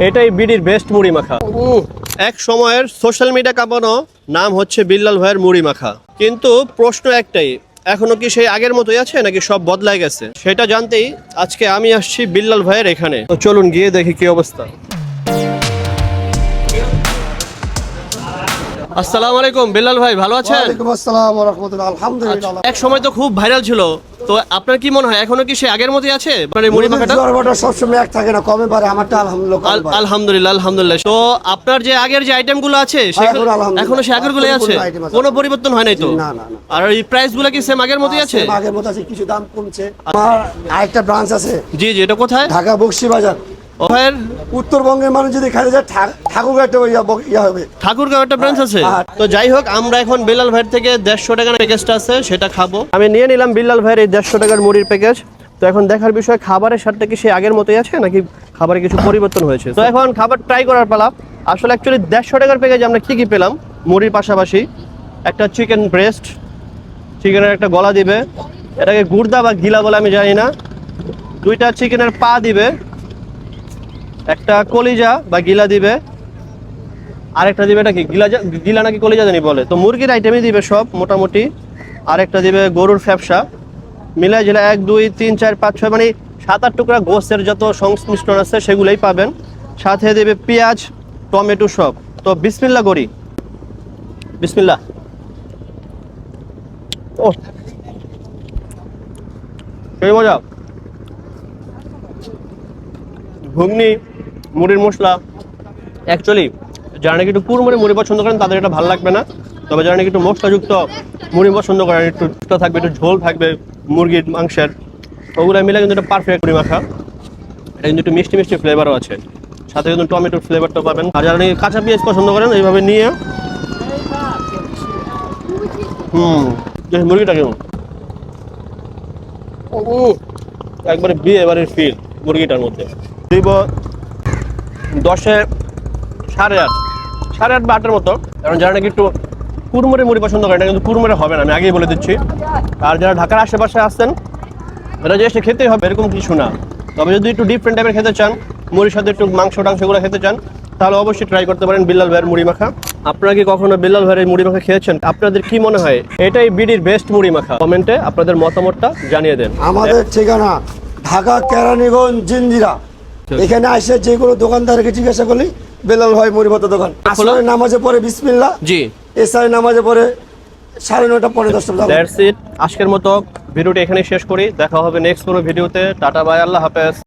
এটাই বিডির বেস্ট মুড়ি মাখা। এক সময়ের সোশ্যাল মিডিয়া কাঁপানো নাম হচ্ছে বিল্লাল ভাইয়ের মুড়ি মাখা, কিন্তু প্রশ্ন একটাই, এখনো কি সেই আগের মতোই আছে নাকি সব বদলায় গেছে? সেটা জানতেই আজকে আমি আসছি বিল্লাল ভাইয়ের এখানে। তো চলুন গিয়ে দেখি কি অবস্থা। আসসালামু আলাইকুম বিল্লাল ভাই, ভালো আছেন? ওয়ালাইকুম আসসালাম ওয়া রাহমাতুল্লাহ। আলহামদুলিল্লাহ। এক সময় তো খুব ভাইরাল ছিল, তো আপনার কি মনে হয় এখনো কি সেই আগের মতোই আছে আপনার এই মুড়ি মাখাটা? জোরবাটা সবসময় এক থাকে না, কমে পারে। আমারটা আলহামদুলিল্লাহ কমে পারে। আলহামদুলিল্লাহ আলহামদুলিল্লাহ। তো আপনার যে আগের যে আইটেমগুলো আছে সেগুলো এখনো সেই আগেরগুলোই আছে, কোনো পরিবর্তন হয় নাই তো? না না না। আর এই প্রাইসগুলো কি সেম আগের মতোই আছে? আগের মতো আছে, কিছু দাম কমছে। আমার আরেকটা ব্রাঞ্চ আছে। জি জি, এটা কোথায়? ঢাকা বকশীবাজার। ওহের উত্তরবঙ্গের মানুষ যদি খাইতে যায় ঠাকুরগাঁও একটা ইয়া হবে। ঠাকুরগাঁও একটা ব্রাঞ্চ আছে। তো যাই হোক, আমরা এখন বিল্লাল ভাইয়ের থেকে 150 টাকার প্যাকেজটা আছে সেটা খাবো। আমি নিয়ে নিলাম বিল্লাল ভাইয়ের এই 150 টাকার মুড়ির প্যাকেজ। তো এখন দেখার বিষয়, খাবারের স্বাদটা কি সেই আগের মতোই আছে নাকি খাবারে কিছু পরিবর্তন হয়েছে। তো এখন খাবার ট্রাই করার পালা। আসলে অ্যাকচুয়ালি 150 টাকার প্যাকেজ আমরা কি কি পেলাম মুড়ির পাশাপাশি? একটা চিকেন ব্রেস্ট, চিকেনের একটা গলা দিবে, এটাকে গুর্দা বা গিলা বলে আমি জানি না, 2টা চিকেনের পা দিবে, একটা কলিজা বা গিলা দিবে, আরেকটা দিবে এটা কি গিলা নাকি কলিজা জানি বলে। তো মুরগির আইটেমই দিবে সব মোটামুটি। আরেকটা দিবে গরুর ফ্যাপসা, মিলাই জিলা 1 2 3 4 5 6 মানে 7-8 টুকরা গোস্তের যত সংমিশ্রণ আছে সেগুলোই পাবেন। সাথে দেবে পেঁয়াজ টমেটো সব। তো বিসমিল্লাহ করি, বিসমিল্লাহ। ও সেই মজা। ঘুগনি, মুড়ির মশলা। অ্যাকচুয়ালি যারা নাকি একটু কুড়মুড়ে মুড়ি পছন্দ করেন তাদের এটা ভালো লাগবে না, তবে যারা নাকি একটু মশলাযুক্ত মুড়ি পছন্দ করেন, একটু থাকবে, একটু ঝোল থাকবে মুরগির মাংসের, ওগুলো মিলে কিন্তু এটা পারফেক্ট মুড়ি মাখা। এটা কিন্তু একটু মিষ্টি মিষ্টি ফ্লেভারও আছে, সাথে কিন্তু টমেটোর ফ্লেভারটা পাবেন। আর যারা নাকি কাঁচা পেঁয়াজ পছন্দ করেন এইভাবে নিয়ে মুরগিটা কেমন একবারে বিয়ে বাড়ির ফিল মুরগিটার মধ্যে। দিব 10-এ 8.5 8.5 বা 8-এর মতো। কারণ যারা নাকি একটু কুড়মুড়ে মুড়ি পছন্দ করেন, এটা কিন্তু কুড়মুড়ে হবে না, আমি আগেই বলে দিচ্ছি। আর যারা ঢাকার আশেপাশে আসছেন এটা যে এসে খেতেই হবে এরকম কিছু না, তবে যদি একটু ডিফারেন্ট টাইপের খেতে চান, মুড়ির সাথে একটু মাংস টাংসগুলো খেতে চান, তাহলে অবশ্যই ট্রাই করতে পারেন বিল্লাল ভাইয়ের মুড়ি মাখা। আপনারা কি কখনো বিল্লাল ভাইয়ের মুড়ি মাখা খেয়েছেন? আপনাদের কি মনে হয় এটাই বিডির বেস্ট মুড়ি মাখা? কমেন্টে আপনাদের মতামতটা জানিয়ে দেন। আমাদের ঠিকানা ঢাকা কেরানীগঞ্জ জিঞ্জিরা। এখানে আসে যে কোনো দোকানদারকে জিজ্ঞাসা করলি বিল্লাল ভাই মুড়ি ভাতের দোকান। আসলে নামাজে পড়ে বিসমিল্লাহ, জি এসারে নামাজে পড়ে 9:30 পৌনে 10টা। That's it. আজকের মতো ভিডিওটি এখানেই শেষ করি, দেখা হবে নেক্সট কোনো ভিডিওতে। টাটা বাই, আল্লাহ হাফেজ।